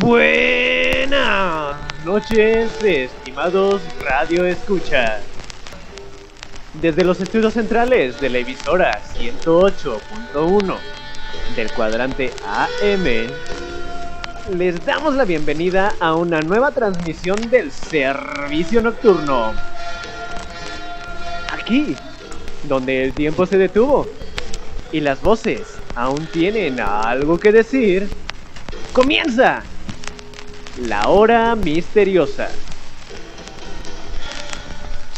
Buenas noches, estimados Radio Escuchas. Desde los estudios centrales de la emisora 108.1 del cuadrante AM, les damos la bienvenida a una nueva transmisión del servicio nocturno. Aquí, donde el tiempo se detuvo y las voces aún tienen algo que decir, comienza la hora misteriosa.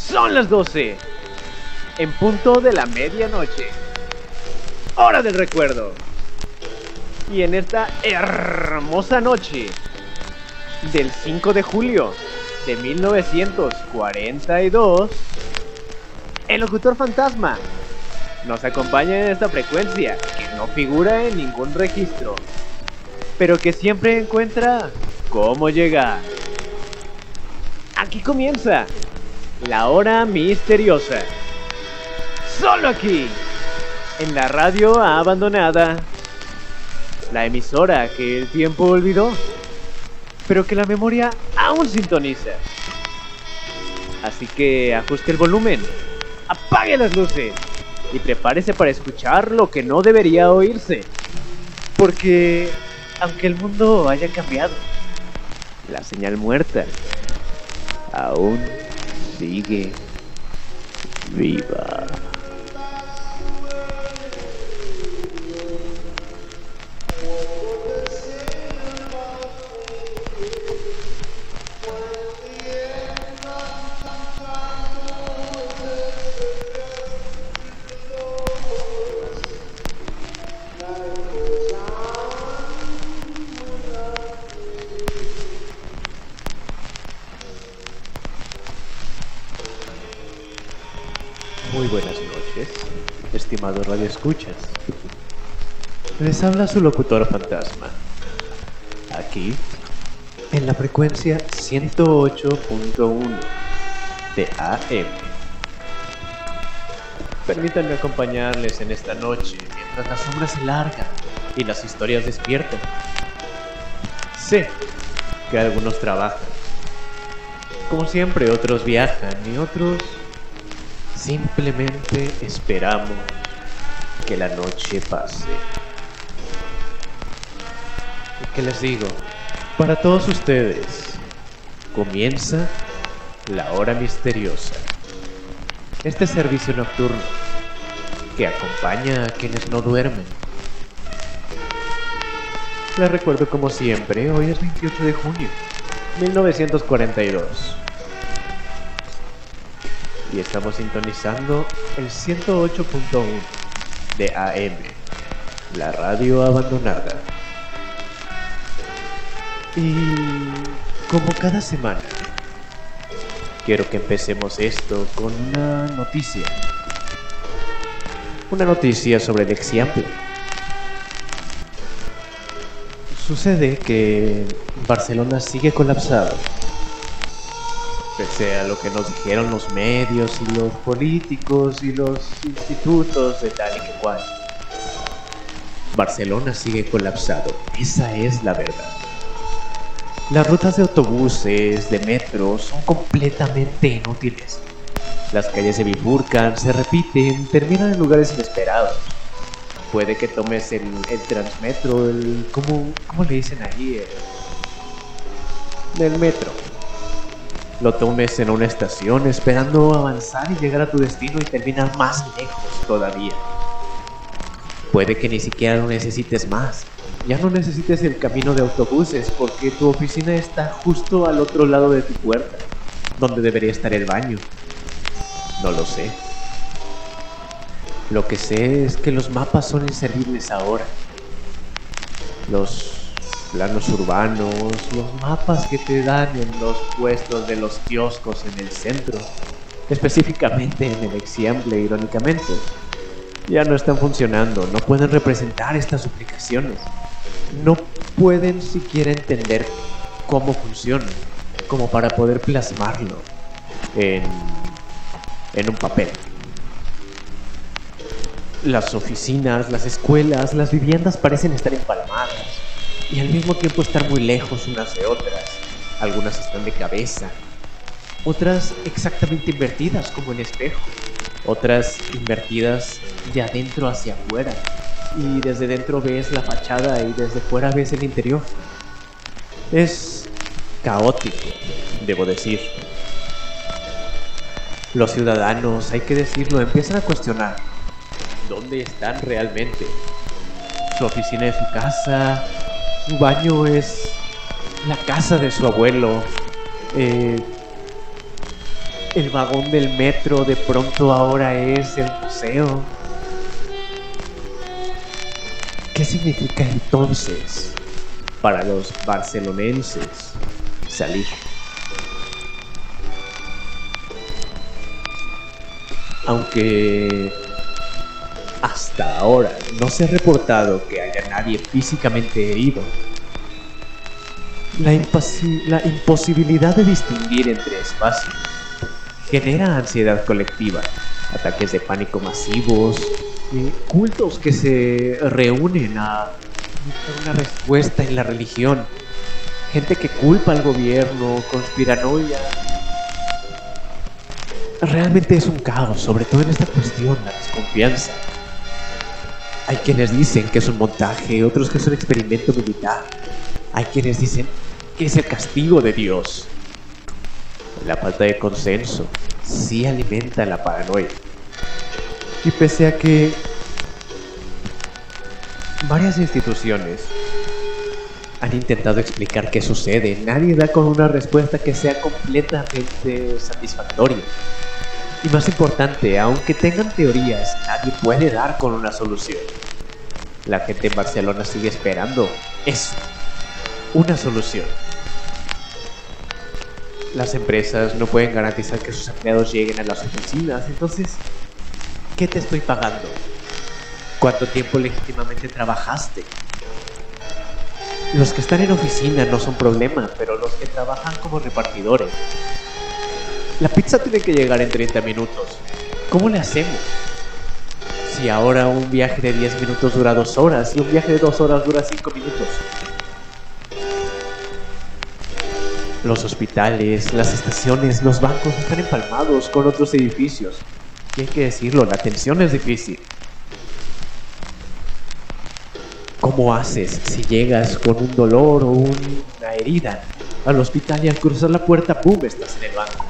Son las 12, en punto de la medianoche, hora del recuerdo. Y en esta hermosa noche del 5 de julio de 1942, el locutor fantasma nos acompaña en esta frecuencia que no figura en ningún registro, pero que siempre encuentra cómo llegar. Aquí comienza la hora misteriosa. Solo aquí, en la radio abandonada, la emisora que el tiempo olvidó, pero que la memoria aún sintoniza. Así que ajuste el volumen, apague las luces y prepárese para escuchar lo que no debería oírse. Porque aunque el mundo haya cambiado, la señal muerta aún sigue viva. Muy buenas noches, estimados radioescuchas. Les habla su locutor fantasma, aquí en la frecuencia 108.1 de AM. Permítanme acompañarles en esta noche mientras las sombras se largan y las historias despiertan. Sé que algunos trabajan, como siempre otros viajan y otros simplemente esperamos que la noche pase. ¿Y qué les digo? Para todos ustedes, comienza la hora misteriosa. Este servicio nocturno que acompaña a quienes no duermen. Les recuerdo como siempre, hoy es 28 de junio, 1942. Y estamos sintonizando el 108.1 de AM, la radio abandonada. Y como cada semana, quiero que empecemos esto con una noticia. Una noticia sobre el Exiample. Sucede que Barcelona sigue colapsado. Pese a lo que nos dijeron los medios y los políticos y los institutos de tal y que cual. Barcelona sigue colapsado, esa es la verdad. Las rutas de autobuses, de metro, son completamente inútiles. Las calles se bifurcan, se repiten, terminan en lugares inesperados. Puede que tomes el Transmetro, ¿cómo le dicen ahí? El metro. Lo tomes en una estación esperando avanzar y llegar a tu destino y terminar más lejos todavía. Puede que ni siquiera lo necesites más. Ya no necesites el camino de autobuses porque tu oficina está justo al otro lado de tu puerta, donde debería estar el baño. No lo sé. Lo que sé es que los mapas son inservibles ahora. Los planos urbanos, los mapas que te dan en los puestos de los kioscos en el centro, específicamente en el Exiample, irónicamente, ya no están funcionando, no pueden representar estas suplicaciones, no pueden siquiera entender cómo funcionan, como para poder plasmarlo en un papel. Las oficinas, las escuelas, las viviendas parecen estar empalmadas. y al mismo tiempo estar muy lejos unas de otras. Algunas están de cabeza, otras exactamente invertidas como el espejo, otras invertidas de adentro hacia afuera, y desde dentro ves la fachada y desde fuera ves el interior. Es caótico, debo decir. Los ciudadanos, hay que decirlo, empiezan a cuestionar dónde están realmente. Su oficina es su casa, su baño es la casa de su abuelo, el vagón del metro de pronto ahora es el museo. ¿Qué significa entonces para los barcelonenses salir? Aunque hasta ahora no se ha reportado que haya nadie físicamente herido, la imposibilidad de distinguir entre espacios genera ansiedad colectiva, ataques de pánico masivos, cultos que se reúnen a buscar una respuesta en la religión, gente que culpa al gobierno, conspiranoia. Realmente es un caos, sobre todo en esta cuestión, la desconfianza. Hay quienes dicen que es un montaje, otros que es un experimento militar. Hay quienes dicen que es el castigo de Dios. La falta de consenso sí alimenta la paranoia. Y pese a que varias instituciones han intentado explicar qué sucede, nadie da con una respuesta que sea completamente satisfactoria. Y más importante, aunque tengan teorías, nadie puede dar con una solución. La gente en Barcelona sigue esperando eso, una solución. Las empresas no pueden garantizar que sus empleados lleguen a las oficinas, entonces, ¿qué te estoy pagando? ¿Cuánto tiempo legítimamente trabajaste? Los que están en oficina no son problema, pero los que trabajan como repartidores. La pizza tiene que llegar en 30 minutos. ¿Cómo le hacemos? Si ahora un viaje de 10 minutos dura 2 horas y un viaje de 2 horas dura 5 minutos. Los hospitales, las estaciones, los bancos están empalmados con otros edificios. Y hay que decirlo, la atención es difícil. ¿Cómo haces si llegas con un dolor o una herida al hospital y al cruzar la puerta, ¡pum!, estás en el banco?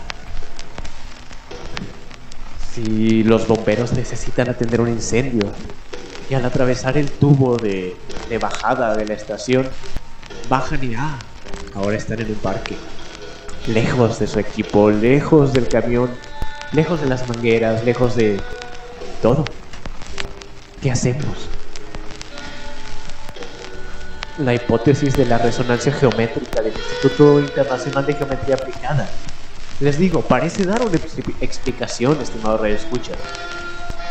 Si los bomberos necesitan atender un incendio y al atravesar el tubo de bajada de la estación, bajan y ahora están en un parque, lejos de su equipo, lejos del camión, lejos de las mangueras, lejos de todo. ¿Qué hacemos? La hipótesis de la resonancia geométrica del Instituto Internacional de Geometría Aplicada, les digo, parece dar una explicación, estimado radioescuchas,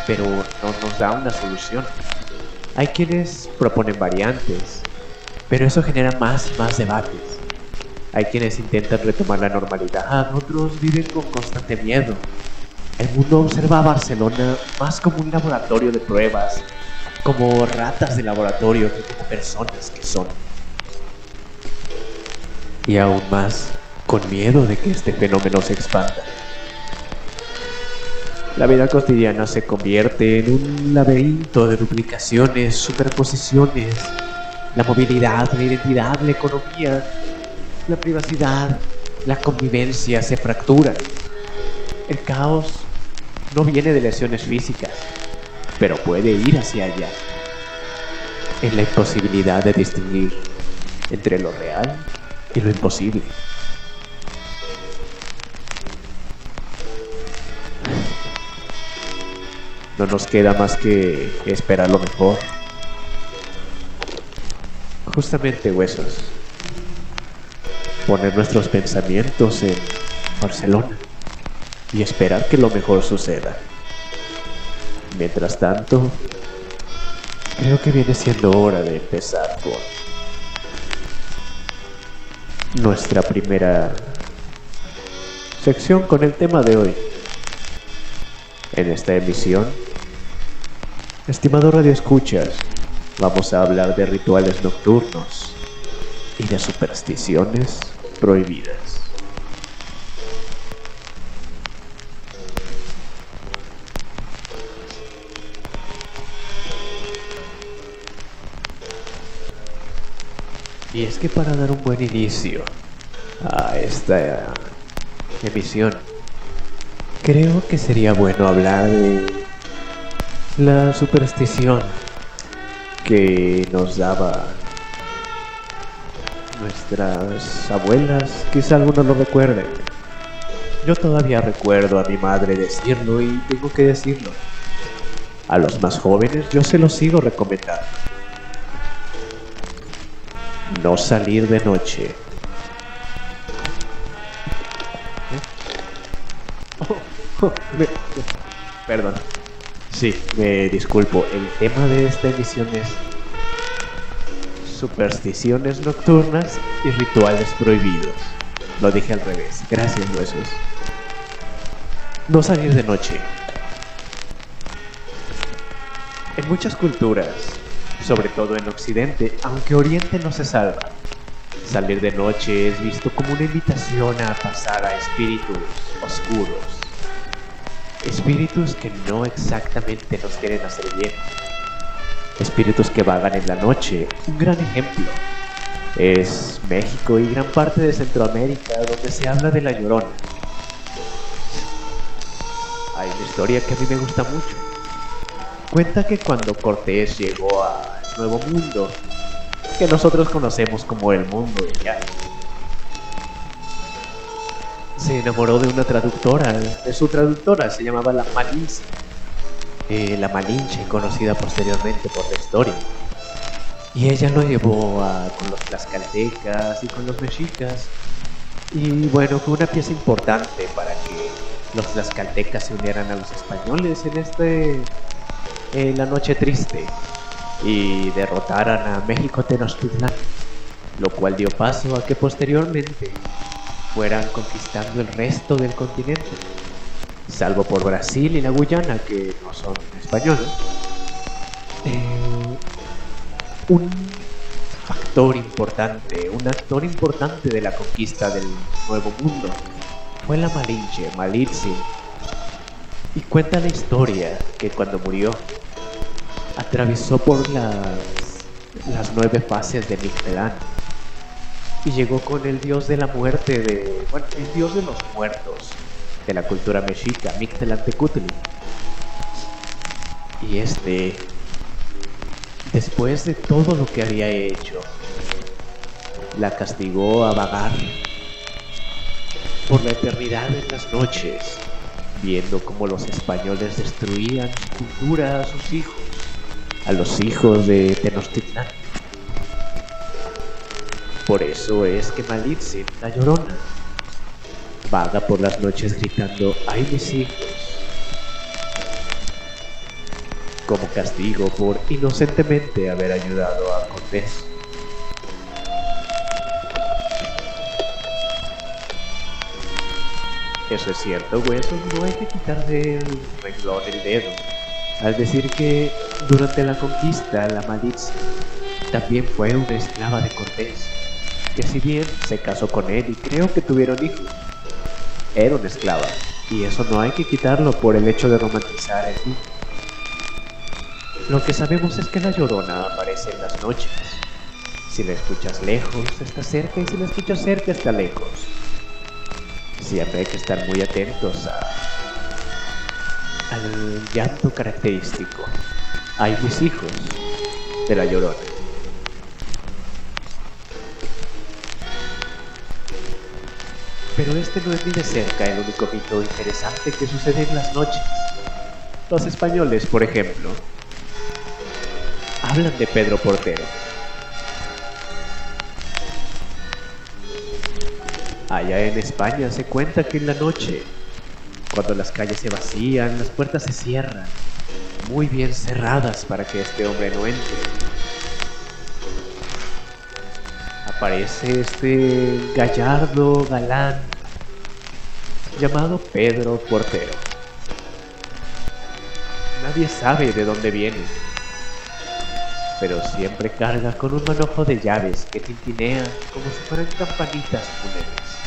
pero no nos da una solución. Hay quienes proponen variantes, pero eso genera más debates. Hay quienes intentan retomar la normalidad, otros viven con constante miedo. El mundo observa a Barcelona más como un laboratorio de pruebas, como ratas de laboratorio que como personas que son. Y aún más, con miedo de que este fenómeno se expanda. La vida cotidiana se convierte en un laberinto de duplicaciones, superposiciones. La movilidad, la identidad, la economía, la privacidad, la convivencia se fracturan. El caos no viene de lesiones físicas, pero puede ir hacia allá. En la imposibilidad de distinguir entre lo real y lo imposible. No nos queda más que esperar lo mejor. Justamente, huesos. Poner nuestros pensamientos en Barcelona y esperar que lo mejor suceda. Mientras tanto, creo que viene siendo hora de empezar con nuestra primera sección con el tema de hoy. En esta emisión, estimado radioescuchas, vamos a hablar de rituales nocturnos y de supersticiones prohibidas. Y es que para dar un buen inicio a esta emisión, creo que sería bueno hablar de la superstición que nos daba nuestras abuelas. Quizá algunos lo recuerden. Yo todavía recuerdo a mi madre decirlo y tengo que decirlo. A los más jóvenes yo se los sigo recomendando. No salir de noche. Perdón. Sí, me disculpo. El tema de esta emisión es supersticiones nocturnas y rituales prohibidos. Lo dije al revés. Gracias, huesos. No salir de noche. En muchas culturas, sobre todo en Occidente, aunque Oriente no se salva, salir de noche es visto como una invitación a pasar a espíritus oscuros. Espíritus que no exactamente nos quieren hacer bien. Espíritus que vagan en la noche. Un gran ejemplo es México y gran parte de Centroamérica, donde se habla de la Llorona. Hay una historia que a mí me gusta mucho. Cuenta que cuando Cortés llegó al Nuevo Mundo, que nosotros conocemos como el mundo de ya, se enamoró de una traductora, de su traductora, se llamaba la Malinche, la Malinche, conocida posteriormente por la historia. Y ella lo llevó con los tlaxcaltecas y con los mexicas. Y bueno, fue una pieza importante para que los tlaxcaltecas se unieran a los españoles en la noche triste y derrotaran a México Tenochtitlán, lo cual dio paso a que posteriormente fueran conquistando el resto del continente, salvo por Brasil y la Guyana, que no son españoles. Un actor importante de la conquista del Nuevo Mundo fue la Malinche, Malitzin. Y cuenta la historia que cuando murió atravesó por las 9 fases de Mictlán y llegó con el dios de la muerte, el dios de los muertos de la cultura mexica, Mictlantecutli. Y después de todo lo que había hecho, la castigó a vagar por la eternidad en las noches, viendo cómo los españoles destruían su cultura a los hijos de Tenochtitlán. Por eso es que Malitzin, la Llorona, vaga por las noches gritando ¡ay mis hijos!, como castigo por inocentemente haber ayudado a Cortés. Eso es cierto, huesos, no hay que quitar del renglón el dedo al decir que durante la conquista la Malitzin también fue una esclava de Cortés, que si bien se casó con él y creo que tuvieron hijos, era una esclava, y eso no hay que quitarlo por el hecho de romantizar el fin. Lo que sabemos es que la Llorona aparece en las noches. Si la escuchas lejos, está cerca, y si la escuchas cerca, está lejos. Siempre hay que estar muy atentos al llanto característico ¡ay mis hijos!, de la Llorona. Pero este no es ni de cerca el único mito interesante que sucede en las noches. Los españoles, por ejemplo, hablan de Pedro Portero. Allá en España se cuenta que en la noche, cuando las calles se vacían, las puertas se cierran, muy bien cerradas para que este hombre no entre, aparece este gallardo galán llamado Pedro Portero. Nadie sabe de dónde viene. pero siempre carga con un manojo de llaves que tintinea como si fueran campanitas fúnebres.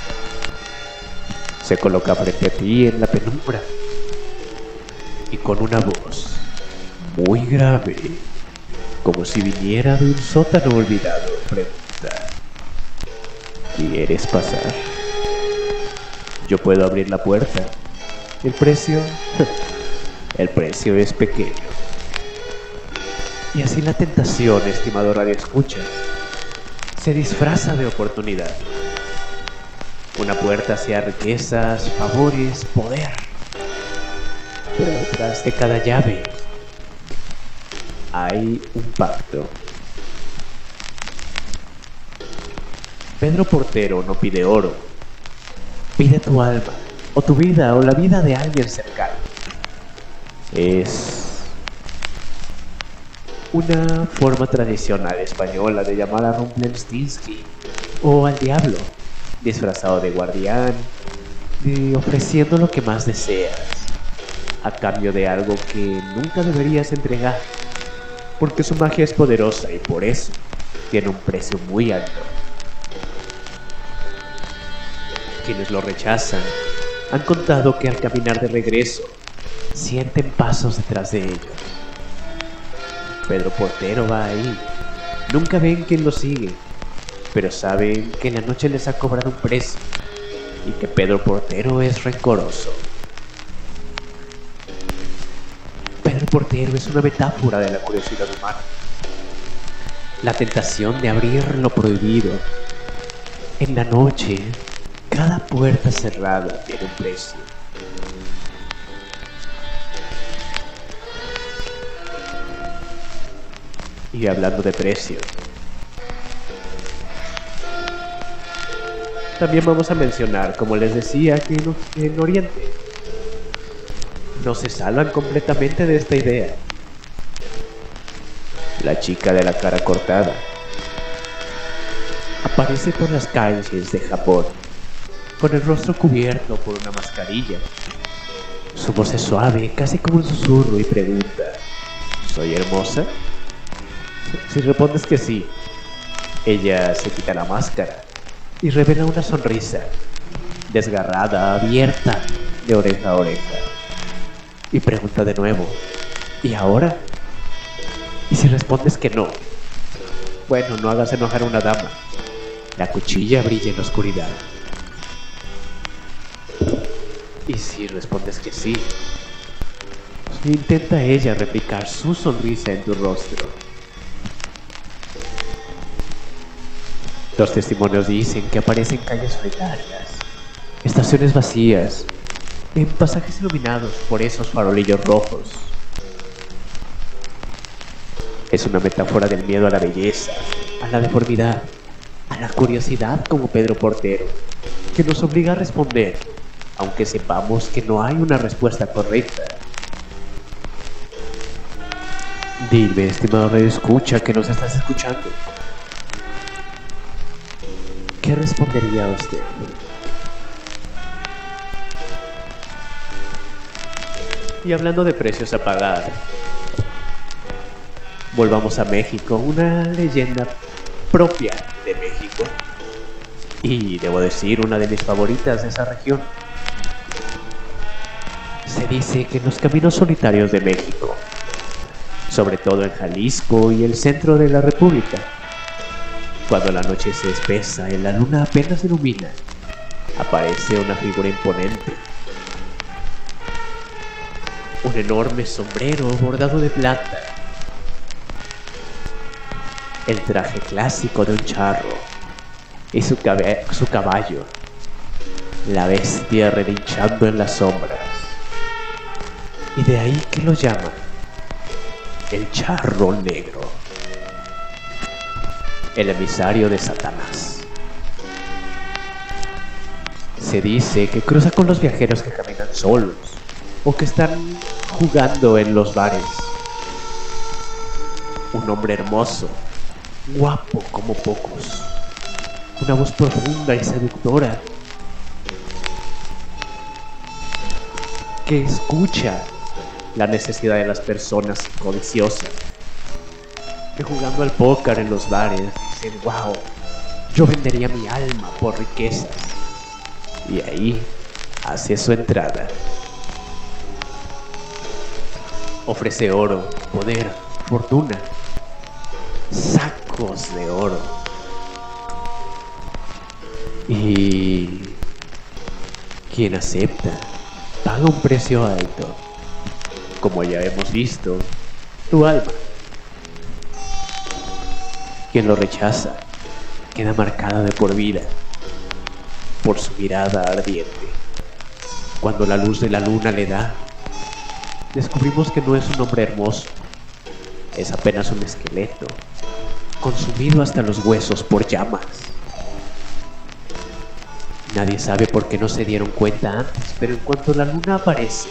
Se coloca frente a ti en la penumbra y con una voz muy grave, como si viniera de un sótano olvidado, pregunta: ¿quieres pasar? Yo puedo abrir la puerta. El precio... el precio es pequeño. Y así la tentación, estimado radioescucha, se disfraza de oportunidad. Una puerta hacia riquezas, favores, poder. Pero detrás de cada llave hay un pacto. Pedro Portero no pide oro, pide tu alma, o tu vida, o la vida de alguien cercano. Es una forma tradicional española de llamar a Rumpelstiltskin o al diablo, disfrazado de guardián, de ofreciendo lo que más deseas, a cambio de algo que nunca deberías entregar, porque su magia es poderosa y por eso tiene un precio muy alto. Quienes lo rechazan han contado que al caminar de regreso sienten pasos detrás de ellos. Pedro Portero va ahí. Nunca ven quién lo sigue, pero saben que en la noche les ha cobrado un precio y que Pedro Portero es rencoroso. Pedro Portero es una metáfora de la curiosidad humana, la tentación de abrir lo prohibido. En la noche, cada puerta cerrada tiene un precio. Y hablando de precio, también vamos a mencionar, como les decía, que en Oriente no se salvan completamente de esta idea. La chica de la cara cortada aparece por las calles de Japón con el rostro cubierto por una mascarilla. Su voz es suave, casi como un susurro, y pregunta: ¿soy hermosa? Si respondes que sí, ella se quita la máscara y revela una sonrisa desgarrada, abierta de oreja a oreja, y pregunta de nuevo: ¿y ahora? Y si respondes que no, bueno, no hagas enojar a una dama. La cuchilla brilla en la oscuridad. Y si respondes que sí, intenta ella replicar su sonrisa en tu rostro. Los testimonios dicen que aparecen calles solitarias, estaciones vacías, en pasajes iluminados por esos farolillos rojos. Es una metáfora del miedo a la belleza, a la deformidad, a la curiosidad como Pedro Portero, que nos obliga a responder, aunque sepamos que no hay una respuesta correcta. Dime, estimado radioescucha, que nos estás escuchando, ¿qué respondería usted? Y hablando de precios a pagar, volvamos a México, una leyenda propia de México, y debo decir, una de mis favoritas de esa región. Se dice que en los caminos solitarios de México, sobre todo en Jalisco y el centro de la República, cuando la noche se espesa y la luna apenas ilumina, aparece una figura imponente. Un enorme sombrero bordado de plata, el traje clásico de un charro y su caballo, la bestia relinchando en las sombras. Y de ahí que lo llaman el Charro Negro, el emisario de Satanás. Se dice que cruza con los viajeros que caminan solos o que están jugando en los bares. Un hombre hermoso, guapo como pocos, una voz profunda y seductora, que escucha la necesidad de las personas codiciosas, que jugando al póker en los bares dicen, wow, yo vendería mi alma por riquezas. Y ahí hace su entrada. Ofrece oro, poder, fortuna, sacos de oro. Y quien acepta paga un precio alto, como ya hemos visto, tu alma. Quien lo rechaza queda marcada de por vida por su mirada ardiente. Cuando la luz de la luna le da, descubrimos que no es un hombre hermoso, es apenas un esqueleto, consumido hasta los huesos por llamas. Nadie sabe por qué no se dieron cuenta antes, pero en cuanto la luna aparece,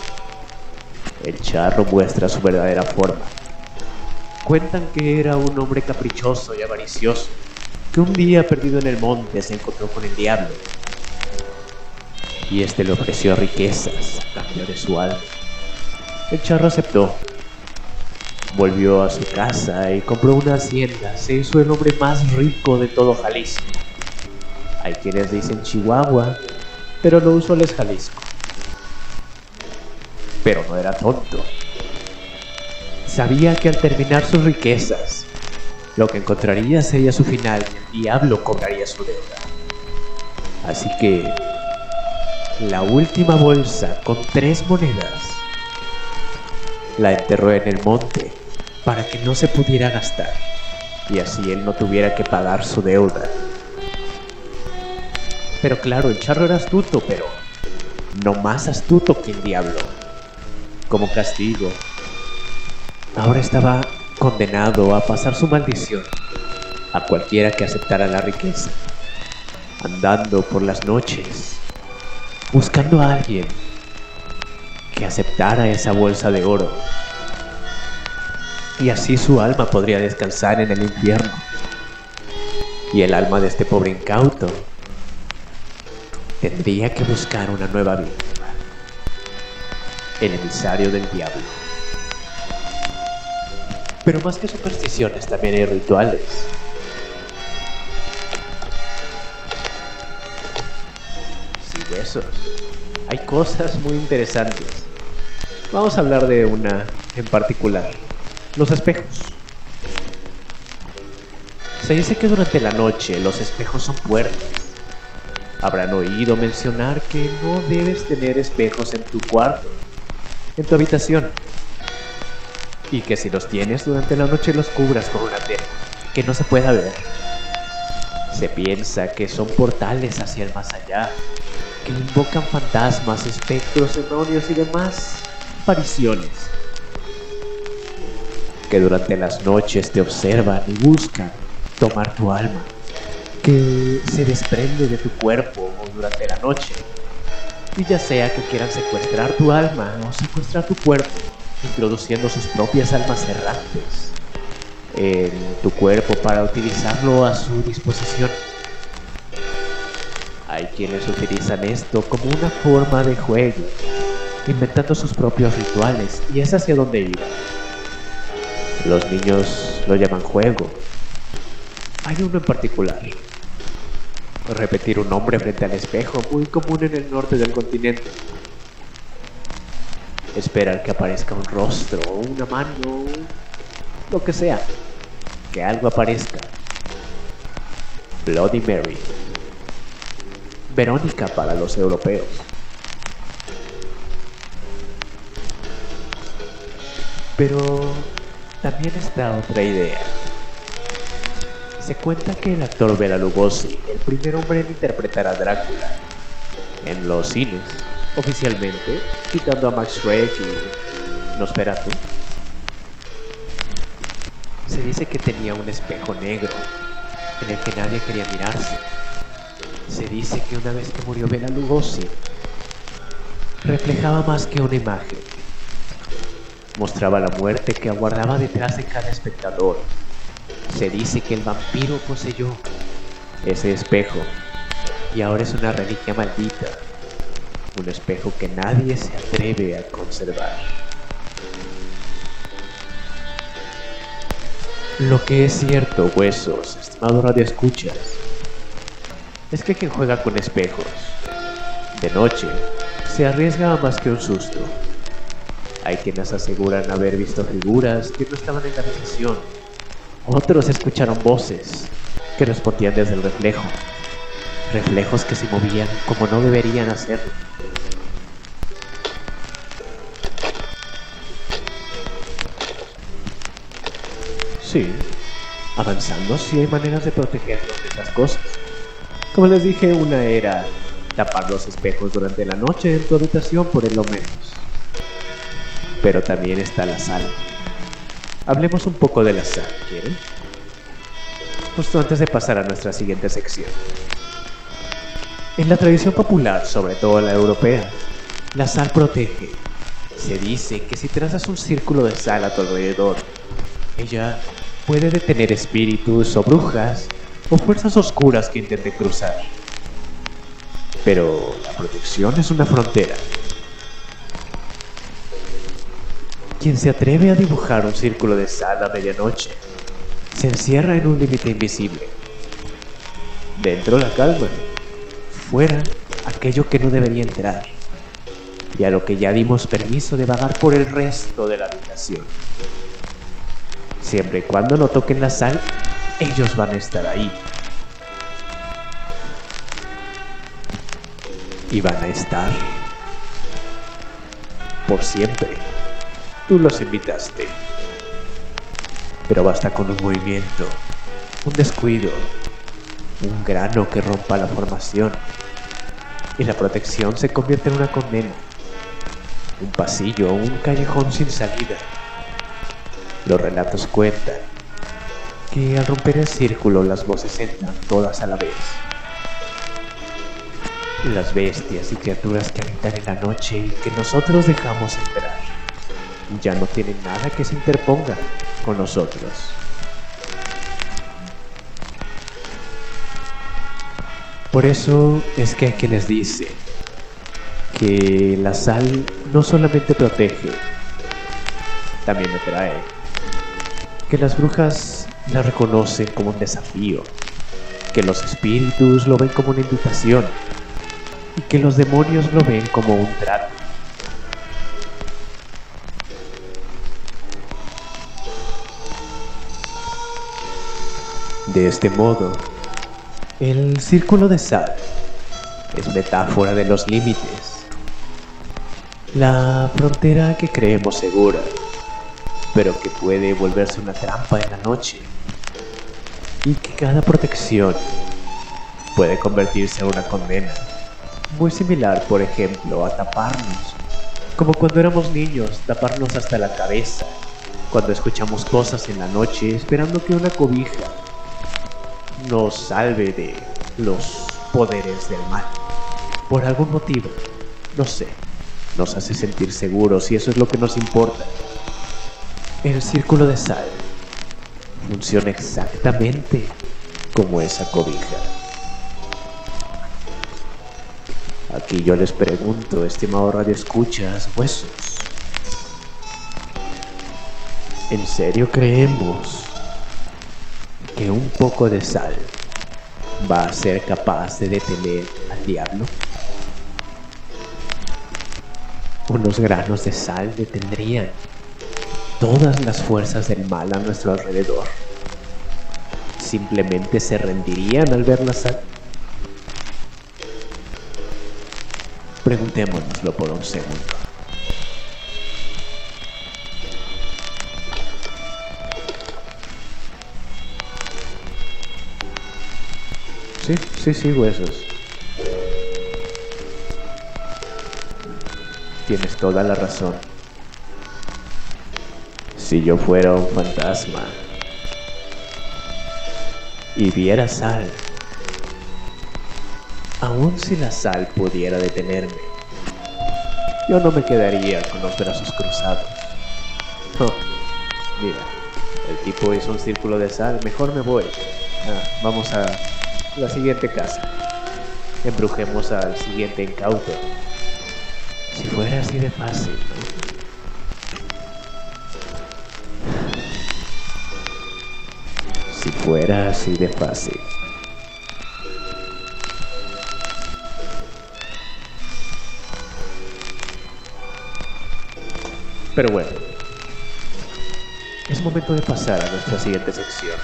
el charro muestra su verdadera forma. Cuentan que era un hombre caprichoso y avaricioso, que un día perdido en el monte se encontró con el diablo. Y este le ofreció riquezas a cambio de su alma. El charro aceptó. Volvió a su casa y compró una hacienda. Se hizo el hombre más rico de todo Jalisco. Hay quienes dicen Chihuahua, pero lo usual es Jalisco. Pero no era tonto. Sabía que al terminar sus riquezas, lo que encontraría sería su final y el diablo cobraría su deuda. Así que la última bolsa con 3 monedas la enterró en el monte para que no se pudiera gastar y así él no tuviera que pagar su deuda. Pero claro, el charro era astuto, pero no más astuto que el diablo. Como castigo, ahora estaba condenado a pasar su maldición a cualquiera que aceptara la riqueza, andando por las noches, buscando a alguien que aceptara esa bolsa de oro. Y así su alma podría descansar en el infierno. Y el alma de este pobre incauto tendría que buscar una nueva víctima, el emisario del diablo. Pero más que supersticiones, también hay rituales. Sí, de esos. Hay cosas muy interesantes. Vamos a hablar de una en particular: los espejos. Se dice que durante la noche los espejos son puertas. Habrán oído mencionar que no debes tener espejos en tu cuarto, en tu habitación, y que si los tienes durante la noche los cubras con una tela, que no se pueda ver. Se piensa que son portales hacia el más allá, que invocan fantasmas, espectros, demonios y demás apariciones, que durante las noches te observan y buscan tomar tu alma, que se desprende de tu cuerpo durante la noche, y ya sea que quieran secuestrar tu alma o secuestrar tu cuerpo, introduciendo sus propias almas errantes en tu cuerpo para utilizarlo a su disposición. Hay quienes utilizan esto como una forma de juego, inventando sus propios rituales, y es hacia donde iba. Los niños lo llaman juego. Hay uno en particular: repetir un nombre frente al espejo, muy común en el norte del continente. Esperar que aparezca un rostro, una mano, lo que sea, que algo aparezca. Bloody Mary. Verónica para los europeos. Pero también está otra idea. Se cuenta que el actor Bela Lugosi, el primer hombre en interpretar a Drácula en los cines, oficialmente, quitando a Max Schreck y Nosferatu, se dice que tenía un espejo negro en el que nadie quería mirarse. Se dice que una vez que murió Bela Lugosi, reflejaba más que una imagen. Mostraba la muerte que aguardaba detrás de cada espectador. Se dice que el vampiro poseyó ese espejo y ahora es una reliquia maldita, un espejo que nadie se atreve a conservar. Lo que es cierto, huesos, estimado radioescuchas, es que quien juega con espejos de noche se arriesga a más que un susto. Hay quienes aseguran haber visto figuras que no estaban en la habitación. Otros escucharon voces que respondían desde el reflejo. Reflejos que se movían como no deberían hacerlo. Sí, avanzando sí hay maneras de protegernos de esas cosas. Como les dije, una era tapar los espejos durante la noche en tu habitación por lo menos. Pero también está la sal. Hablemos un poco de la sal, ¿quieren? Justo antes de pasar a nuestra siguiente sección. En la tradición popular, sobre todo la europea, la sal protege. Se dice que si trazas un círculo de sal a tu alrededor, ella puede detener espíritus o brujas o fuerzas oscuras que intenten cruzar. Pero la protección es una frontera. Quien se atreve a dibujar un círculo de sal a medianoche se encierra en un límite invisible. Dentro la calma, fuera aquello que no debería entrar y a lo que ya dimos permiso de vagar por el resto de la habitación. Siempre y cuando no toquen la sal, ellos van a estar ahí. Y van a estar por siempre. Tú los invitaste. Pero basta con un movimiento, un descuido, un grano que rompa la formación y la protección se convierte en una condena. Un pasillo o un callejón sin salida. Los relatos cuentan que al romper el círculo las voces entran todas a la vez. Las bestias y criaturas que habitan en la noche y que nosotros dejamos entrar ya no tienen nada que se interponga con nosotros. Por eso es que hay quienes dicen que la sal no solamente protege, también atrae. Que las brujas la reconocen como un desafío, que los espíritus lo ven como una invitación y que los demonios lo ven como un trato. De este modo, el círculo de sal es metáfora de los límites, la frontera que creemos segura, pero que puede volverse una trampa en la noche, y que cada protección puede convertirse en una condena, muy similar, por ejemplo, a taparnos, como cuando éramos niños, taparnos hasta la cabeza, cuando escuchamos cosas en la noche esperando que una cobija nos salve de los poderes del mal. Por algún motivo, no sé, nos hace sentir seguros y eso es lo que nos importa. El círculo de sal funciona exactamente como esa cobija. Aquí yo les pregunto, estimado radioescuchas, huesos, ¿en serio creemos que un poco de sal va a ser capaz de detener al diablo? Unos granos de sal detendrían todas las fuerzas del mal a nuestro alrededor. ¿Simplemente se rendirían al ver la sal? Preguntémonoslo por un segundo. Sí, huesos. Tienes toda la razón. Si yo fuera un fantasma y viera sal, aun si la sal pudiera detenerme, yo no me quedaría con los brazos cruzados. Oh, mira, el tipo hizo un círculo de sal, mejor me voy. Vamos a la siguiente casa. Embrujemos al siguiente incauto. Si fuera así de fácil, ¿no? Si fuera así de fácil. Pero bueno, es momento de pasar a nuestra siguiente sección.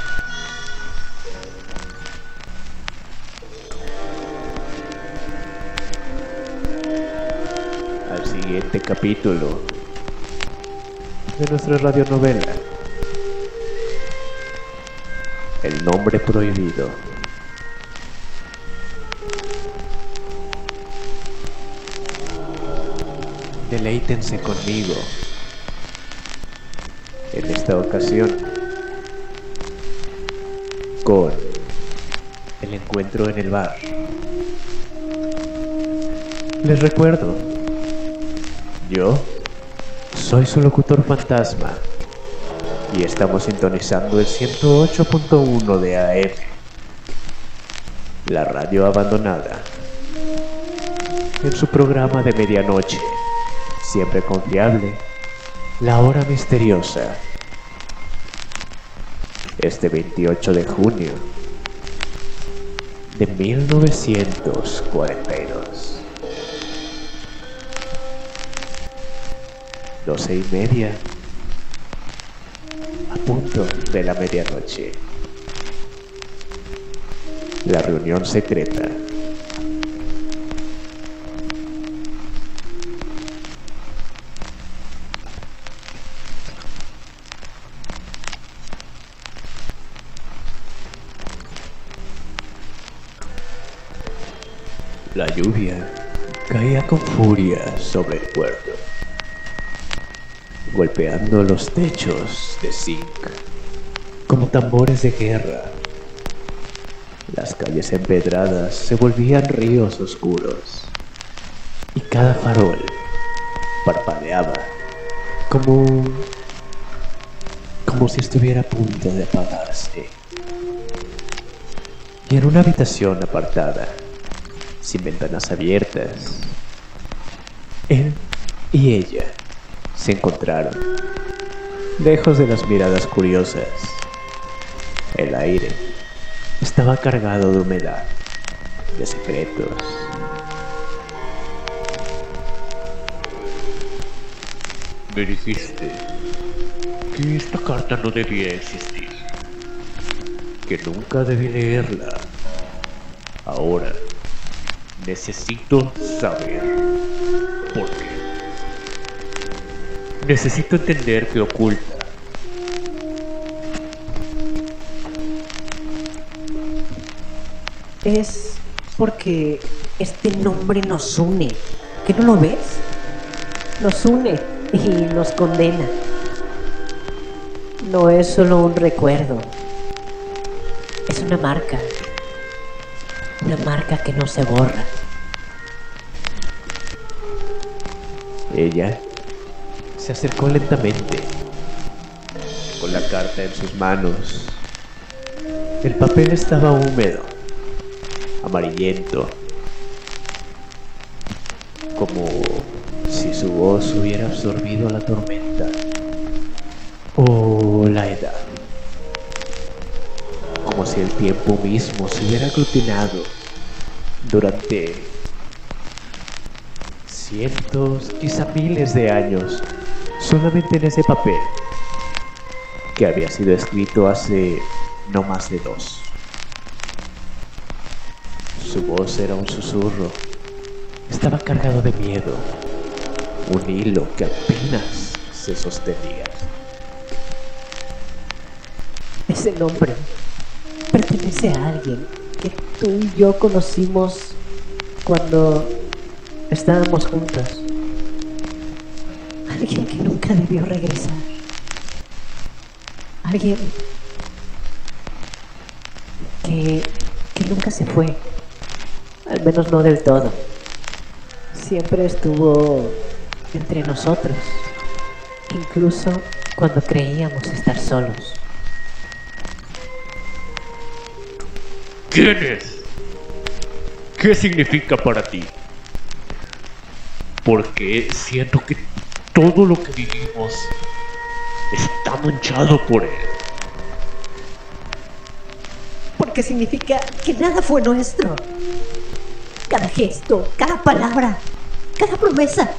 Al siguiente capítulo de nuestra radionovela, El nombre prohibido. Deleítense conmigo. En esta ocasión, con el encuentro en el bar. Les recuerdo, yo soy su locutor fantasma y estamos sintonizando el 108.1 de AM, la radio abandonada, en su programa de medianoche, siempre confiable, La Hora Misteriosa. Este 28 de junio de 1942, 12:30, a punto de la medianoche. La reunión secreta. La lluvia caía con furia sobre el puerto, golpeando los techos de zinc como tambores de guerra. Las calles empedradas se volvían ríos oscuros y cada farol parpadeaba como si estuviera a punto de apagarse. Y en una habitación apartada, sin ventanas abiertas, él y ella se encontraron, lejos de las miradas curiosas. El aire estaba cargado de humedad, de secretos. Me dijiste que esta carta no debía existir, que nunca debí leerla. Ahora necesito saber por qué. Necesito entender qué oculta. Es porque este nombre nos une. ¿Que no lo ves? Nos une y nos condena. No es solo un recuerdo. Es una marca. Una marca que no se borra. Ella se acercó lentamente, con la carta en sus manos. El papel estaba húmedo, amarillento, como si su voz hubiera absorbido la tormenta o la edad, como si el tiempo mismo se hubiera aglutinado durante cientos, quizá miles de años, solamente en ese papel, que había sido escrito hace no más de 2. Su voz era un susurro, estaba cargado de miedo, un hilo que apenas se sostenía. Ese nombre pertenece a alguien que tú y yo conocimos cuando estábamos juntos. Alguien que nunca debió regresar. Alguien que nunca se fue. Al menos no del todo. Siempre estuvo entre nosotros. Incluso cuando creíamos estar solos. ¿Quién es? ¿Qué significa para ti? Porque siento que todo lo que vivimos está manchado por él. porque significa que nada fue nuestro. Cada gesto, cada palabra, cada promesa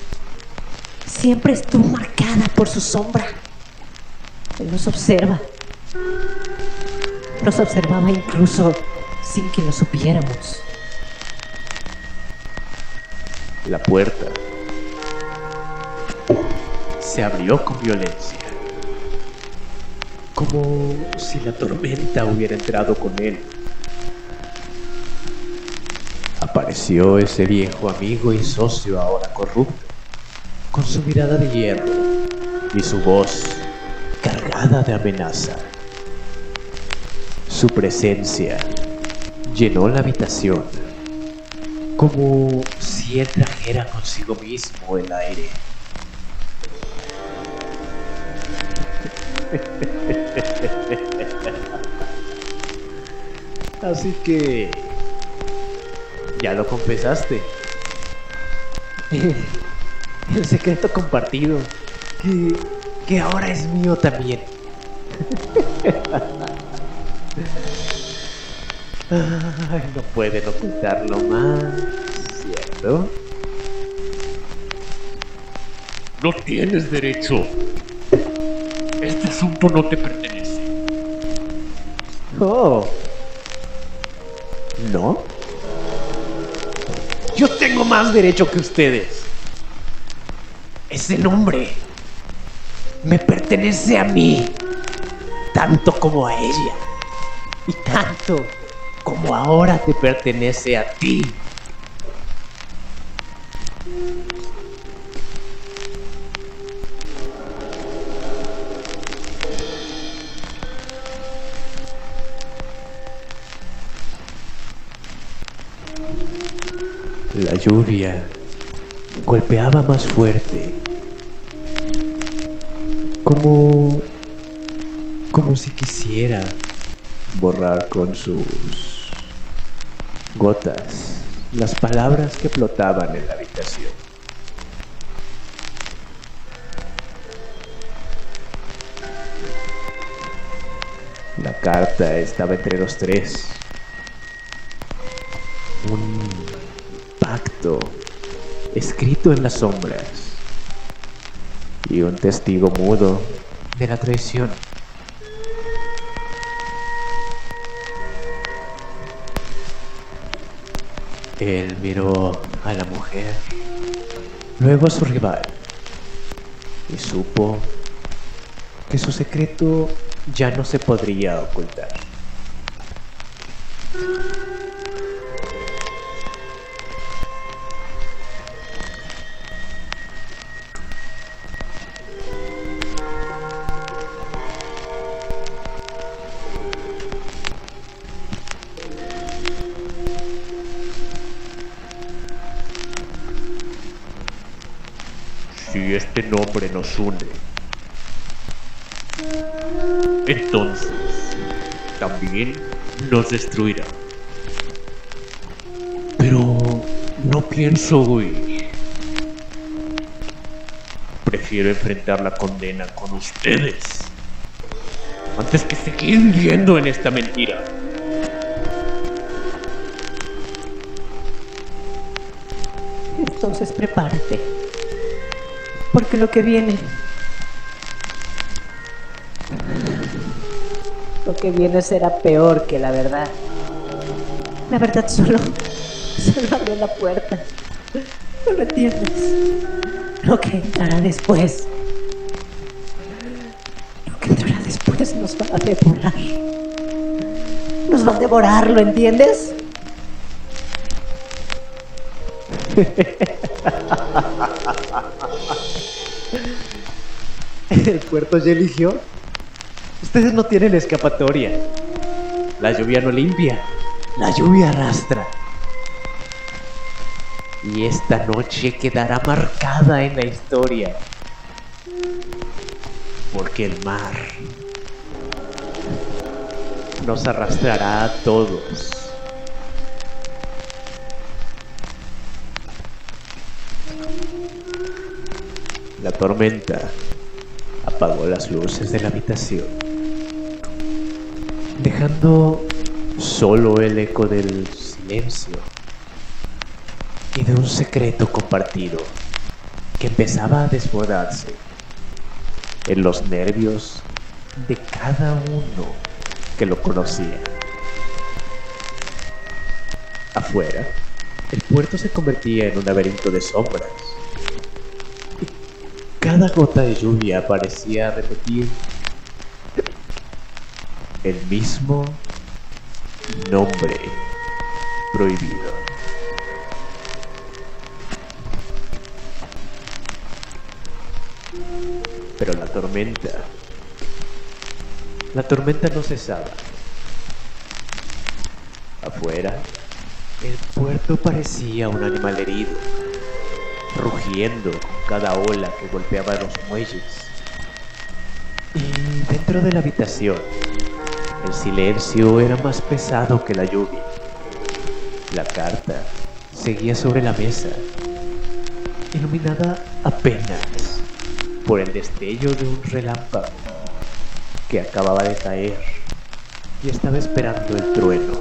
siempre estuvo marcada por su sombra. Él nos observa. Nos observaba incluso sin que lo supiéramos. La puerta se abrió con violencia, como si la tormenta hubiera entrado con él. Apareció ese viejo amigo y socio ahora corrupto, con su mirada de hierro y su voz cargada de amenaza. Su presencia llenó la habitación, como si él trajera consigo mismo el aire. Así que ya lo confesaste. El secreto compartido, que ahora es mío también. Ay, no pueden ocultarlo más, ¿cierto? No tienes derecho. Este asunto no te pertenece. Oh, ¿no? Yo tengo más derecho que ustedes. Ese nombre me pertenece a mí, tanto como a ella, y tanto como ahora te pertenece a ti. La lluvia golpeaba más fuerte, como si quisiera borrar con sus gotas las palabras que flotaban en la habitación. La carta estaba entre los tres. Un pacto escrito en las sombras y un testigo mudo de la traición. Él miró a la mujer, luego a su rival, y supo que su secreto ya no se podría ocultar. Si este nombre nos une, entonces también nos destruirá. Pero no pienso huir. Prefiero enfrentar la condena con ustedes antes que seguir viviendo en esta mentira. Entonces prepárate, porque lo que viene será peor que la verdad. La verdad solo abre la puerta. ¿No lo entiendes? Lo que entrará después nos va a devorar. Nos va a devorar, ¿lo entiendes? El puerto ya eligió. Ustedes no tienen escapatoria. La lluvia no limpia, la lluvia arrastra. Y esta noche quedará marcada en la historia, porque el mar nos arrastrará a todos. La tormenta apagó las luces de la habitación, dejando Solo el eco del silencio y de un secreto compartido que empezaba a desbordarse en los nervios de cada uno que lo conocía. Afuera, el puerto se convertía en un laberinto de sombras. Y cada gota de lluvia parecía repetir el mismo nombre prohibido. Pero la tormenta no cesaba. Afuera, el puerto parecía un animal herido, rugiendo con cada ola que golpeaba los muelles. Y dentro de la habitación, el silencio era más pesado que la lluvia. La carta seguía sobre la mesa, iluminada apenas por el destello de un relámpago que acababa de caer y estaba esperando el trueno.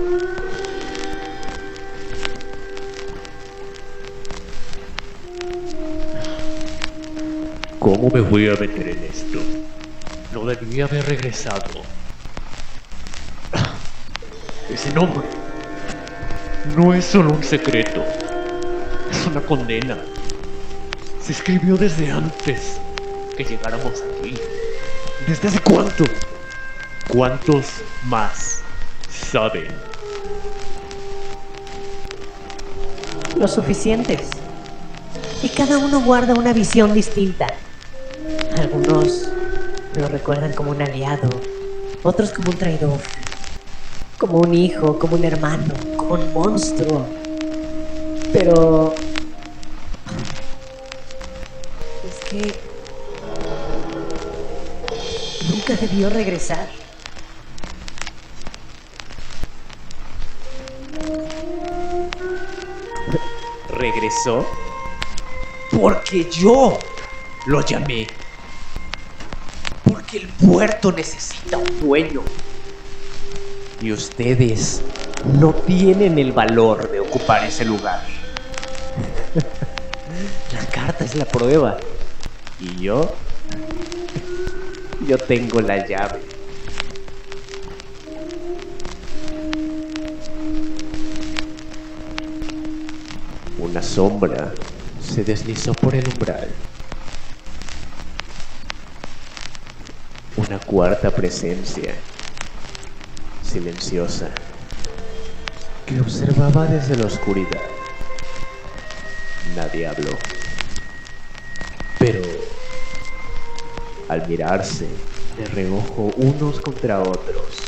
¿Cómo me voy a meter en esto? No debía haber regresado. Ese nombre no es solo un secreto, es una condena. Se escribió desde antes que llegáramos aquí. ¿Desde hace cuánto? ¿Cuántos más saben? Los suficientes. Y cada uno guarda una visión distinta. Algunos lo recuerdan como un aliado, otros como un traidor, como un hijo, como un hermano, como un monstruo. Pero es que nunca debió regresar. ¿Regresó? Porque yo lo llamé. Porque el puerto necesita un dueño. Y ustedes no tienen el valor de ocupar ese lugar. La carta es la prueba. Y yo tengo la llave. Una sombra se deslizó por el umbral. Una cuarta presencia, silenciosa, que observaba desde la oscuridad. Nadie habló. Pero al mirarse de reojo unos contra otros,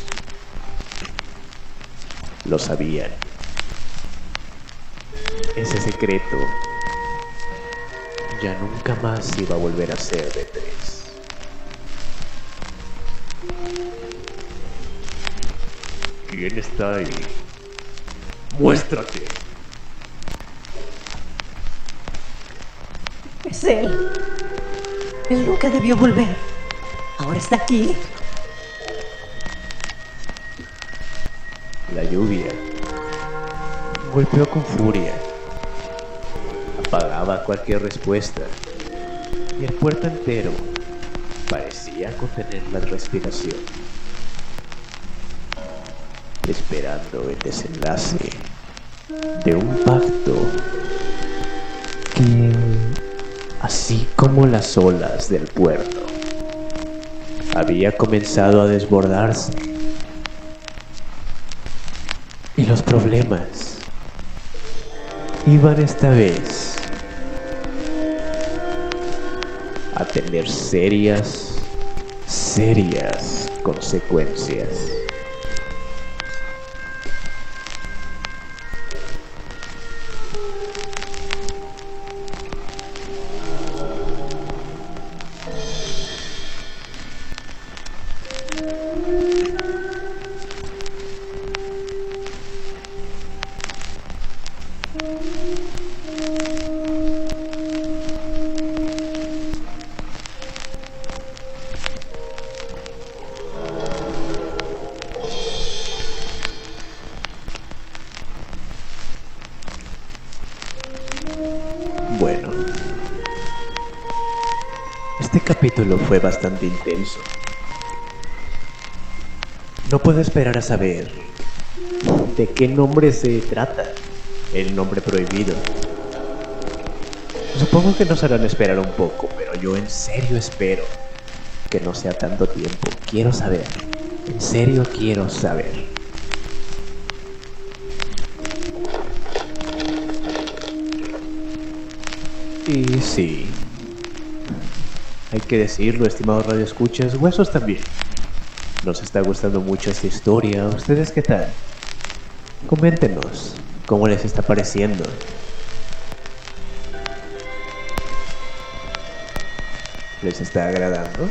lo sabían. Ese secreto ya nunca más iba a volver a ser de tres. ¿Quién está ahí? ¡Muéstrate! Es él. Él nunca debió volver. Ahora está aquí. La lluvia golpeó con furia, apagaba cualquier respuesta, y el puerto entero parecía contener la respiración, esperando el desenlace de un pacto que, así como las olas del puerto, había comenzado a desbordarse. Y los problemas iban esta vez a tener serias consecuencias. Este capítulo fue bastante intenso. No puedo esperar a saber de qué nombre se trata, el nombre prohibido. Supongo que nos harán esperar un poco, pero yo en serio espero que no sea tanto tiempo. Quiero saber, en serio quiero saber. Y sí, hay que decirlo, estimados radioescuchas, huesos también. Nos está gustando mucho esta historia. ¿Ustedes qué tal? Coméntenos cómo les está pareciendo. ¿Les está agradando?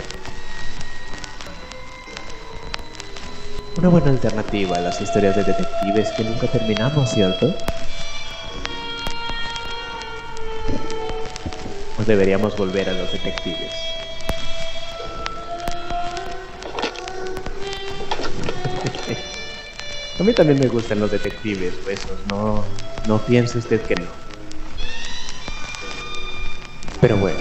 Una buena alternativa a las historias de detectives que nunca terminamos, ¿cierto? ¿O deberíamos volver a los detectives? A mí también me gustan los detectives, huesos. No piense usted que no. Pero bueno,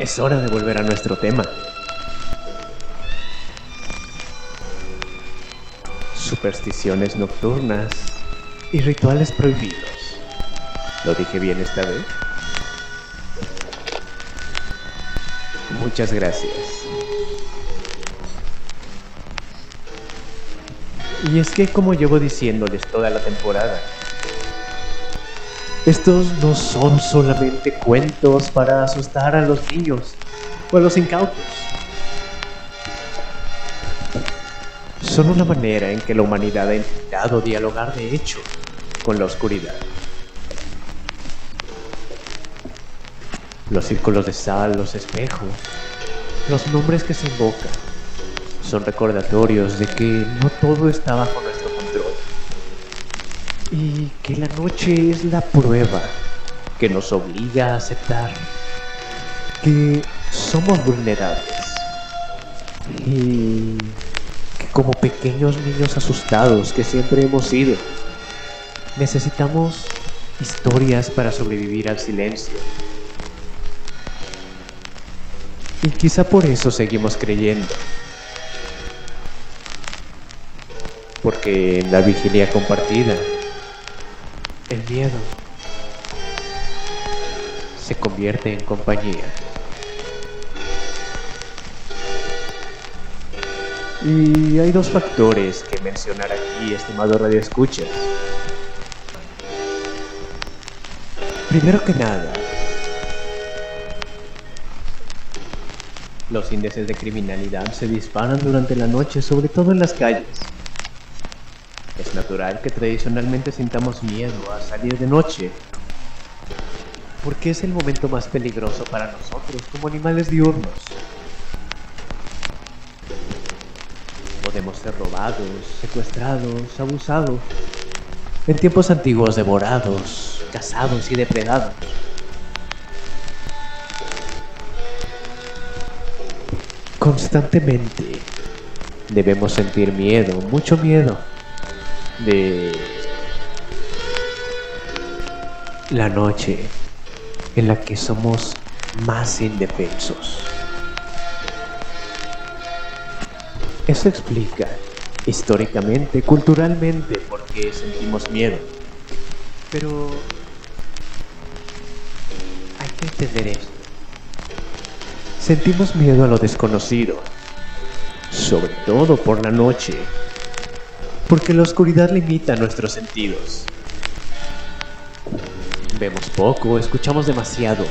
es hora de volver a nuestro tema. Supersticiones nocturnas y rituales prohibidos. ¿Lo dije bien esta vez? Muchas gracias. Y es que, como llevo diciéndoles toda la temporada, estos no son solamente cuentos para asustar a los niños o a los incautos. Son una manera en que la humanidad ha intentado dialogar de hecho con la oscuridad. Los círculos de sal, los espejos, los nombres que se invocan, son recordatorios de que no todo está bajo nuestro control y que la noche es la prueba que nos obliga a aceptar que somos vulnerables y que, como pequeños niños asustados que siempre hemos sido, necesitamos historias para sobrevivir al silencio. Y quizá por eso seguimos creyendo. Porque en la vigilia compartida, el miedo se convierte en compañía. Y hay dos factores que mencionar aquí, estimado radioescuchas. Primero que nada, los índices de criminalidad se disparan durante la noche, sobre todo en las calles. Es natural que tradicionalmente sintamos miedo a salir de noche, porque es el momento más peligroso para nosotros como animales diurnos. Podemos ser robados, secuestrados, abusados, en tiempos antiguos devorados, cazados y depredados. Constantemente debemos sentir miedo, mucho miedo, de la noche en la que somos más indefensos. Eso explica históricamente, culturalmente, por qué sentimos miedo. Pero hay que entender esto. Sentimos miedo a lo desconocido, sobre todo por la noche, porque la oscuridad limita nuestros sentidos. Vemos poco, escuchamos demasiado,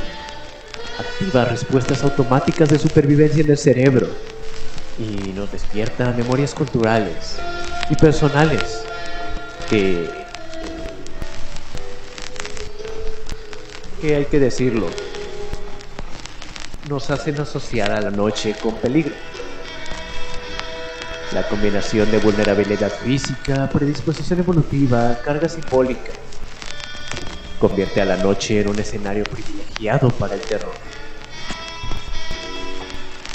activa respuestas automáticas de supervivencia en el cerebro y nos despierta memorias culturales y personales que hay que decirlo, nos hacen asociar a la noche con peligro. La combinación de vulnerabilidad física, predisposición evolutiva, carga simbólica, convierte a la noche en un escenario privilegiado para el terror.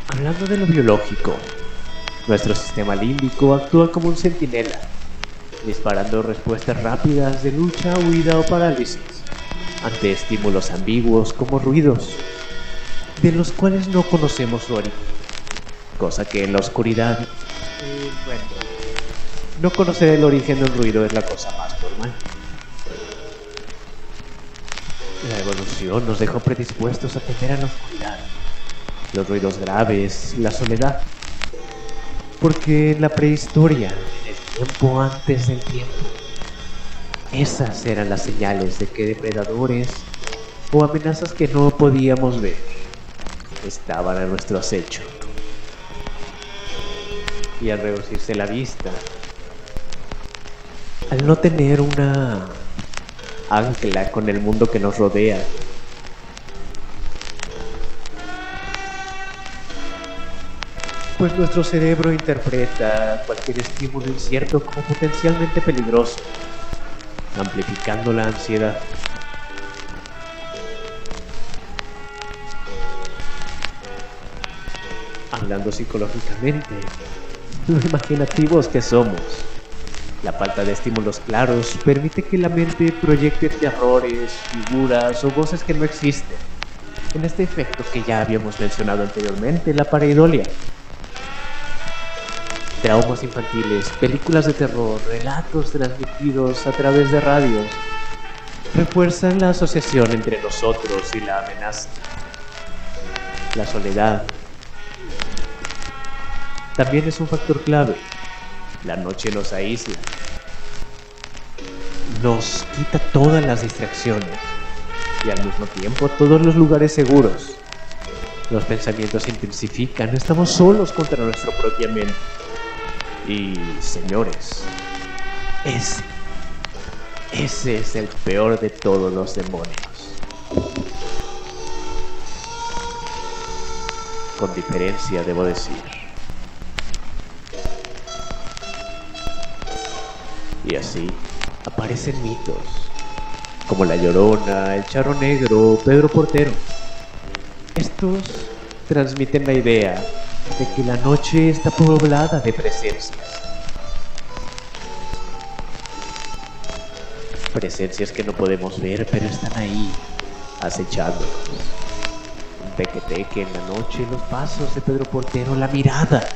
Hablando de lo biológico, nuestro sistema límbico actúa como un centinela, disparando respuestas rápidas de lucha, huida o parálisis ante estímulos ambiguos como ruidos, de los cuales no conocemos su origen, cosa que en la oscuridad, bueno, no conocer el origen de un ruido es la cosa más normal. La evolución nos dejó predispuestos a temer a la oscuridad, los ruidos graves, la soledad, porque en la prehistoria, en el tiempo antes del tiempo, esas eran las señales de que depredadores o amenazas que no podíamos ver estaban a nuestro acecho. Y al reducirse la vista, al no tener una ancla con el mundo que nos rodea, pues nuestro cerebro interpreta cualquier estímulo incierto como potencialmente peligroso, amplificando la ansiedad. Hablando psicológicamente, lo imaginativos que somos, la falta de estímulos claros permite que la mente proyecte terrores, figuras o voces que no existen. En este efecto que ya habíamos mencionado anteriormente, la pareidolia. Traumas infantiles, películas de terror, relatos transmitidos a través de radios refuerzan la asociación entre nosotros y la amenaza. La soledad también es un factor clave. La noche nos aísla, nos quita todas las distracciones y al mismo tiempo todos los lugares seguros. Los pensamientos se intensifican, estamos solos contra nuestra propia mente. Y, señores, ese es el peor de todos los demonios. Con diferencia, debo decir. Y así aparecen mitos como La Llorona, el Charro Negro, Pedro Portero. Estos transmiten la idea de que la noche está poblada de presencias. Presencias que no podemos ver, pero están ahí, acechándonos. Un teque-teque en la noche, los pasos de Pedro Portero, la mirada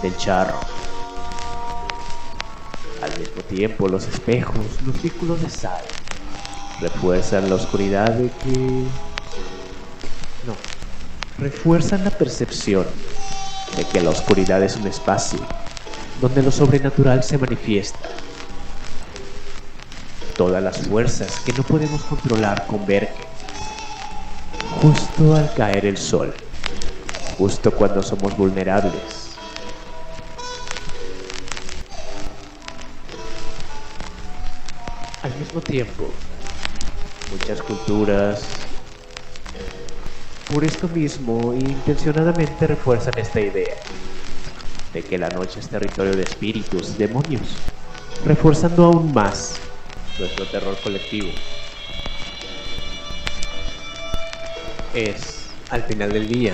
del charro. Al mismo tiempo, los espejos, los círculos de sal, refuerzan la oscuridad de que... No, refuerzan la percepción de que la oscuridad es un espacio donde lo sobrenatural se manifiesta. Todas las fuerzas que no podemos controlar convergen justo al caer el sol, justo cuando somos vulnerables. Al mismo tiempo, muchas culturas, por esto mismo, intencionadamente refuerzan esta idea de que la noche es territorio de espíritus y demonios, refuerzando aún más nuestro terror colectivo. Es, al final del día,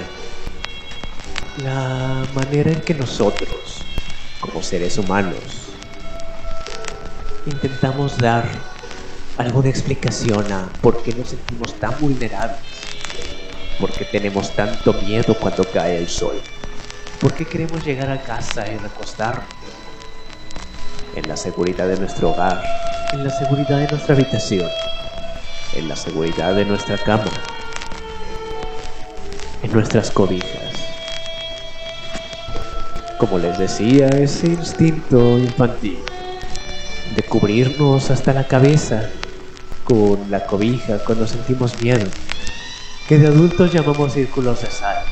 la manera en que nosotros, como seres humanos, intentamos dar alguna explicación a por qué nos sentimos tan vulnerables, por qué tenemos tanto miedo cuando cae el sol, por qué queremos llegar a casa y recostarnos en la seguridad de nuestro hogar, en la seguridad de nuestra habitación, en la seguridad de nuestra cama, en nuestras cobijas. Como les decía, ese instinto infantil de cubrirnos hasta la cabeza con la cobija cuando sentimos miedo, que de adultos llamamos círculos de sal,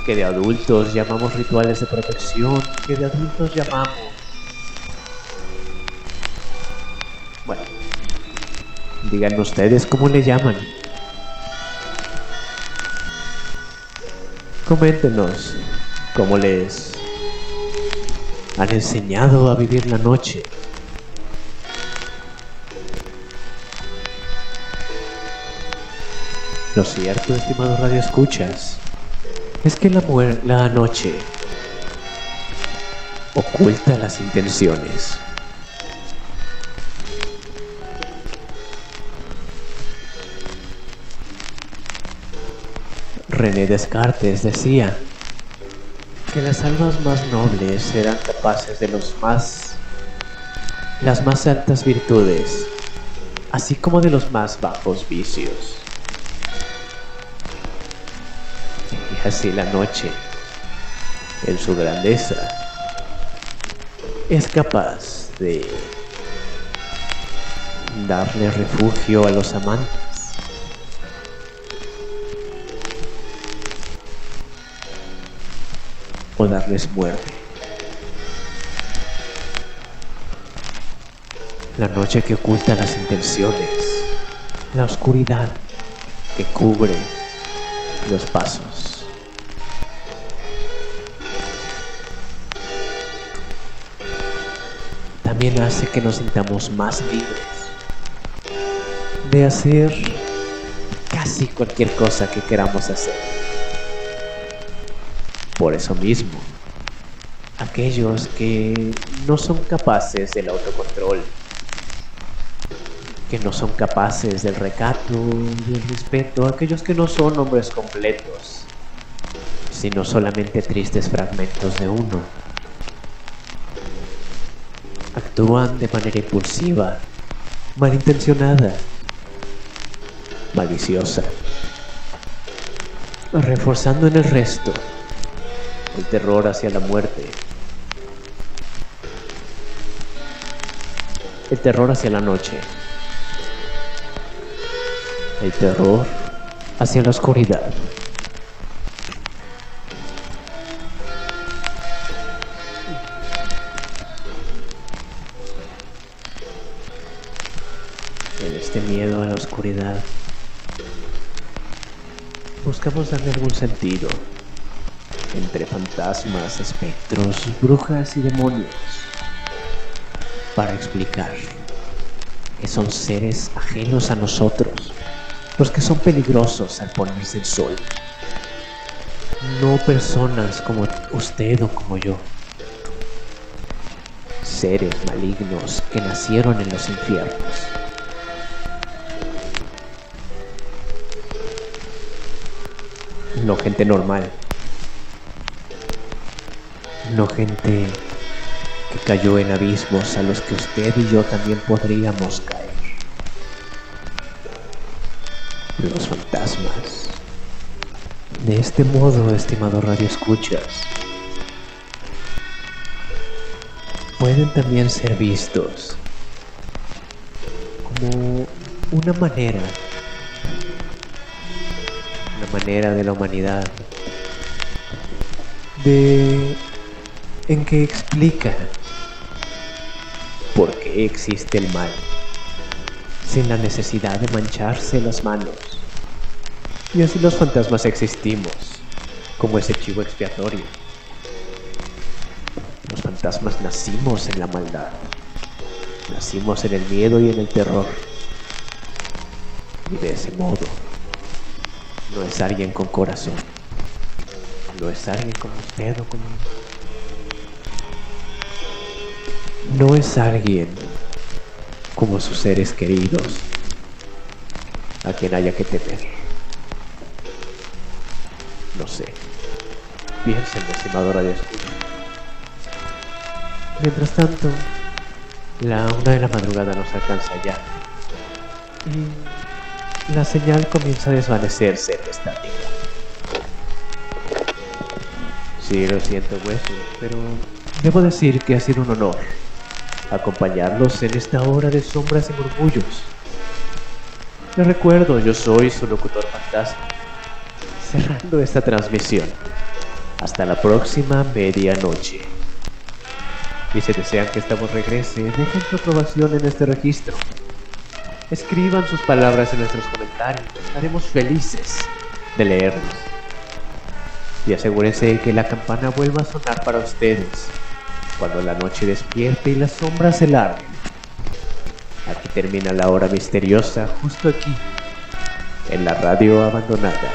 que de adultos llamamos rituales de protección, que de adultos llamamos... Bueno, díganme ustedes cómo le llaman. Coméntenos cómo les han enseñado a vivir la noche. Lo cierto, estimados radioescuchas, es que la noche oculta las intenciones. René Descartes decía que las almas más nobles eran capaces de las más altas virtudes, así como de los más bajos vicios. Y así la noche, en su grandeza, es capaz de darle refugio a los amantes, o darles muerte. La noche que oculta las intenciones, la oscuridad que cubre los pasos. También hace que nos sintamos más libres de hacer casi cualquier cosa que queramos hacer. Por eso mismo, aquellos que no son capaces del autocontrol, que no son capaces del recato, del respeto, aquellos que no son hombres completos, sino solamente tristes fragmentos de uno, actúan de manera impulsiva, malintencionada, maliciosa, reforzando en el resto el terror hacia la muerte, el terror hacia la noche, el terror hacia la oscuridad. En este miedo a la oscuridad, buscamos darle algún sentido entre fantasmas, espectros, brujas y demonios, para explicar que son seres ajenos a nosotros, los que son peligrosos al ponerse el sol, no personas como usted o como yo, seres malignos que nacieron en los infiernos. No gente normal, no gente que cayó en abismos a los que usted y yo también podríamos caer. Los fantasmas. De este modo, estimado Radio Escuchas, pueden también ser vistos como una manera de la humanidad en que explica por qué existe el mal, sin la necesidad de mancharse las manos. Y así los fantasmas existimos, como ese chivo expiatorio. Los fantasmas nacimos en la maldad, nacimos en el miedo y en el terror. Y de ese modo, no es alguien con corazón, no es alguien como usted o como yo. No es alguien como sus seres queridos, a quien haya que temer. No sé. Piensen, estimado Radio Escucha. Mientras tanto, la 1 de la madrugada nos alcanza ya. Y la señal comienza a desvanecerse en estática. Sí, lo siento, hueso, pero debo decir que ha sido un honor acompañarlos en esta hora de sombras y murmullos. Les recuerdo, yo soy su locutor fantasma, cerrando esta transmisión. Hasta la próxima medianoche. Y si desean que esta voz regrese, dejen su aprobación en este registro. Escriban sus palabras en nuestros comentarios, estaremos felices de leerlos. Y asegúrense que la campana vuelva a sonar para ustedes cuando la noche despierte y las sombras se larguen. Aquí termina la hora misteriosa, justo aquí, en la radio abandonada,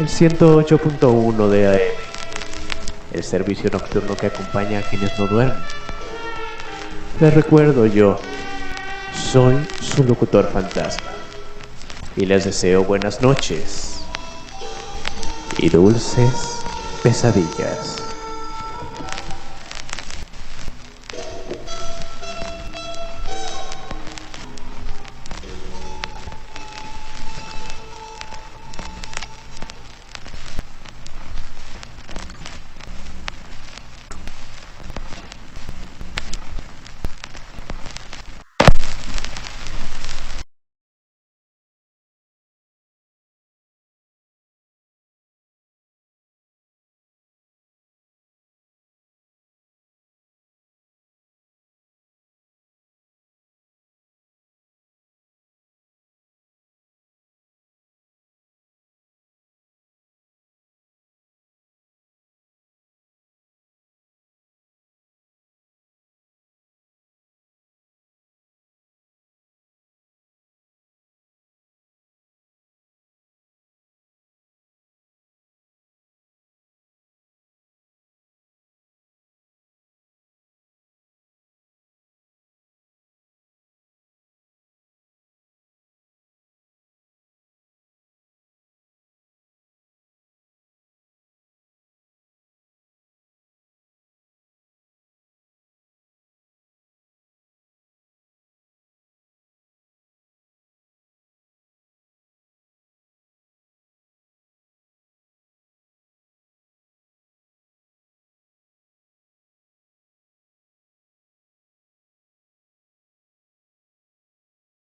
el 108.1 de AM, el servicio nocturno que acompaña a quienes no duermen. Les recuerdo, yo soy su locutor fantasma y les deseo buenas noches y dulces pesadillas.